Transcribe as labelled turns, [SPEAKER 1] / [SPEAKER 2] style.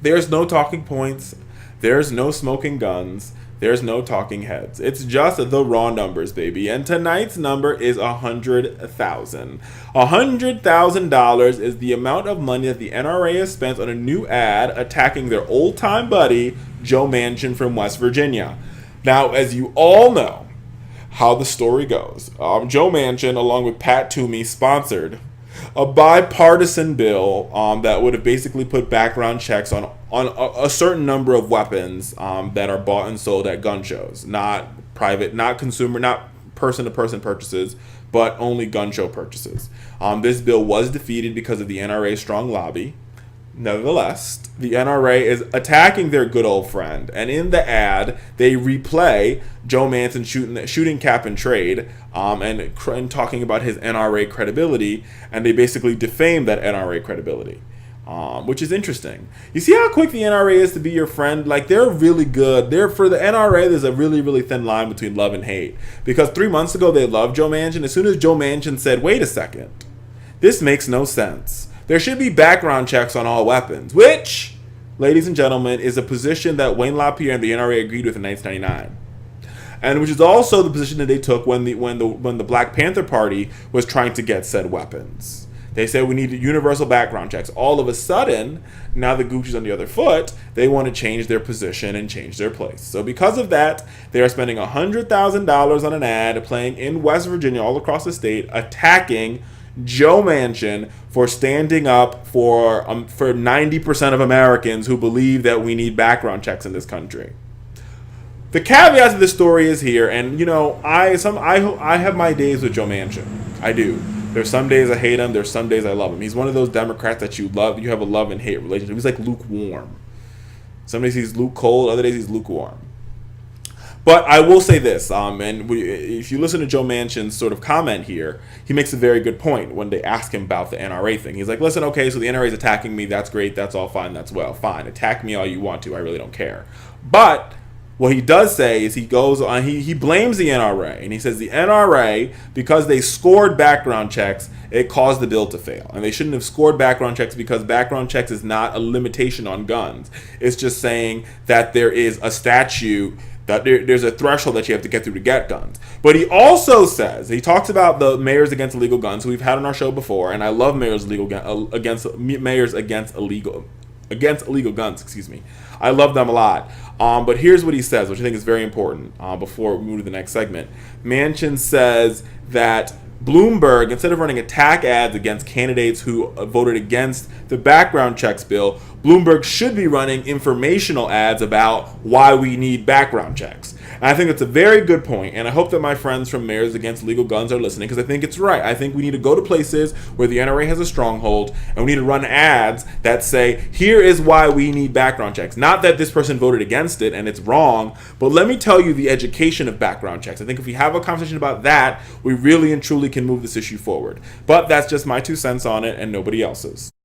[SPEAKER 1] There's no talking points. There's no smoking guns. There's no talking heads. It's just the raw numbers, baby. And tonight's number is $100,000. $100,000 is the amount of money that the NRA has spent on a new ad attacking their old-time buddy, Joe Manchin from West Virginia. Now, as you all know how the story goes, Joe Manchin, along with Pat Toomey, sponsored a bipartisan bill that would have basically put background checks on a certain number of weapons that are bought and sold at gun shows, not private, not consumer, not person-to-person purchases, but only gun show purchases. This bill was defeated because of the NRA's strong lobby. Nevertheless, the NRA is attacking their good old friend, and in the ad, they replay Joe Manchin shooting cap and trade, and talking about his NRA credibility, and they basically defame that NRA credibility, which is interesting. You see how quick the NRA is to be your friend? Like, they're really good. For the NRA, there's a really, really thin line between love and hate, because 3 months ago, they loved Joe Manchin. As soon as Joe Manchin said, wait a second, this makes no sense. There should be background checks on all weapons, which, ladies and gentlemen, is a position that Wayne LaPierre and the NRA agreed with in 1999, and which is also the position that they took when the Black Panther Party was trying to get said weapons. They said we need universal background checks. All of a sudden, now the Gucci's on the other foot, they want to change their position and change their place. So because of that, they are spending $100,000 on an ad playing in West Virginia, all across the state, attacking Joe Manchin for standing up for 90% of Americans who believe that we need background checks in this country. The caveat to this story is here, and I have my days with Joe Manchin. I do. There's some days I hate him. There's some days I love him. He's one of those Democrats that you love. You have a love and hate relationship. He's like lukewarm. Some days he's cold. Other days he's lukewarm. But I will say this, if you listen to Joe Manchin's sort of comment here, he makes a very good point when they ask him about the NRA thing. He's like, listen, okay, so the NRA is attacking me. That's great. That's all fine. That's well. Fine. Attack me all you want to. I really don't care. But what he does say is he goes on, he blames the NRA, and he says the NRA, because they scored background checks, it caused the bill to fail. And they shouldn't have scored background checks because background checks is not a limitation on guns. It's just saying that there is a statute, that there's a threshold that you have to get through to get guns. But he also says, he talks about the mayors against illegal guns, who we've had on our show before, and I love mayors against illegal guns, excuse me. I love them a lot. But here's what he says, which I think is very important before we move to the next segment. Manchin says that Bloomberg, instead of running attack ads against candidates who voted against the background checks bill, Bloomberg should be running informational ads about why we need background checks. And I think that's a very good point, and I hope that my friends from Mayors Against Illegal Guns are listening, because I think it's right. I think we need to go to places where the NRA has a stronghold, and we need to run ads that say, here is why we need background checks. Not that this person voted against it and it's wrong, but let me tell you the education of background checks. I think if we have a conversation about that, we really and truly can move this issue forward. But that's just my 2 cents on it and nobody else's.